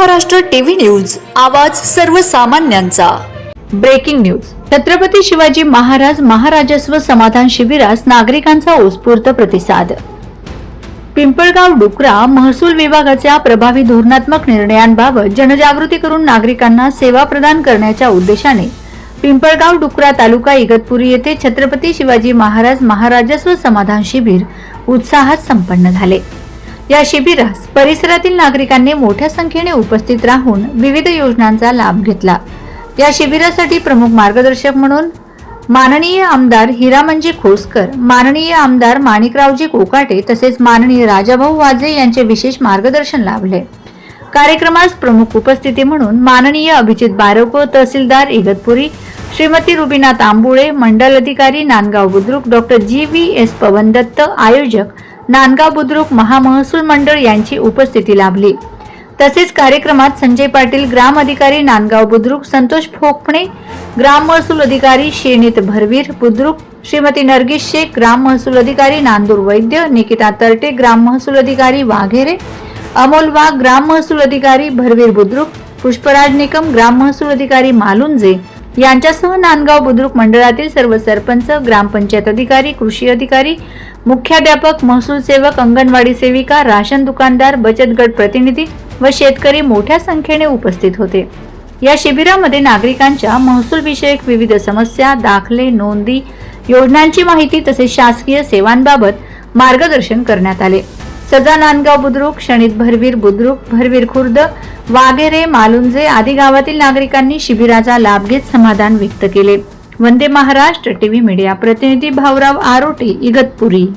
Maharashtra TV news, आवाज सर्वसामान्यांचा। Breaking news. Chhatrapati Shivaji Maharaj महाराजस्व समाधान शिबिरास नागरिकांचा उत्स्फूर्त प्रतिसाद। पिंपळगाव डुकरा महसूल विभागाच्या प्रभावी धोरणात्मक निर्णयांबाबत जनजागृती करून नागरिकांना सेवा प्रदान करण्याच्या उद्देशाने पिंपळगाव डुकरा तालुका इगतपुरी येथे छत्रपती शिवाजी महाराज महाराजस्व समाधान शिबिर उत्साहात संपन्न झाले। या शिबिरास परिसरातील नागरिकांनी मोठ्या संख्येने उपस्थित राहून विविध योजनांचा लाभ घेतला। या शिबिरासाठी प्रमुख मार्गदर्शक म्हणून माननीय आमदार हिरामनजी खोसकर, माननीय आमदार माणिकरावजी कोकाटे तसेच माननीय राजाभाऊ वाजे यांचे विशेष मार्गदर्शन लाभले। कार्यक्रमास प्रमुख उपस्थिती म्हणून माननीय अभिजित बारको, तहसीलदार इगतपुरी, श्रीमती रुबीना तांबुळे, मंडल अधिकारी नांदगाव बुद्रुक, डॉक्टर GVS पवन दत्त, आयोजक नांदगाव बुद्रुक महामहसूल मंडळ यांची उपस्थिती लाभली। तसेच कार्यक्रमात संजय पाटील, ग्राम अधिकारी नांदगाव बुद्रुक, संतोष फोकणे, ग्राम महसूल अधिकारी शेनीत भरवीर बुद्रुक, श्रीमती नरगिस शेख, ग्राम महसूल अधिकारी नांदूर वैद्य, निकिता तरटे, ग्राम महसूल अधिकारी वाघेरे, अमोल वाघ, ग्राम महसूल अधिकारी भरवीर बुद्रुक, पुष्पराज निकम, ग्राम महसूल अधिकारी मालुंजे यांच्यासह नांदगाव बुद्रुक मंडळातील सर्व सरपंच, ग्रामपंचायत अधिकारी, कृषी अधिकारी, मुख्याध्यापक, महसूल सेवक, अंगणवाडी सेविका, राशन दुकानदार, बचत गट प्रतिनिधी व शेतकरी मोठ्या संख्येने उपस्थित होते। या शिबिरामध्ये नागरिकांच्या महसूल विषयक विविध समस्या, दाखले, नोंदी, योजनांची माहिती तसेच शासकीय सेवांबाबत मार्गदर्शन करण्यात आले। सजा नांदगाव बुद्रुक, शनीत भरवीर बुद्रुक, भरवीर खुर्द, वाघेरे, मालुंजे आदी गावातील नागरिकांनी शिबिराचा लाभ घेत समाधान व्यक्त केले। वंदे महाराष्ट्र टीव्ही मीडिया प्रतिनिधी भाऊराव आरोटे, इगतपुरी।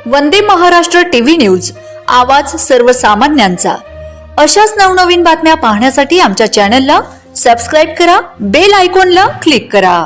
वंदे महाराष्ट्र टीव्ही न्यूज, आवाज सर्वसामान्यांचा। अशाच नवनवीन बातम्या पाहण्यासाठी आमच्या चॅनलला सबस्क्राइब करा, बेल आयकॉनला क्लिक करा।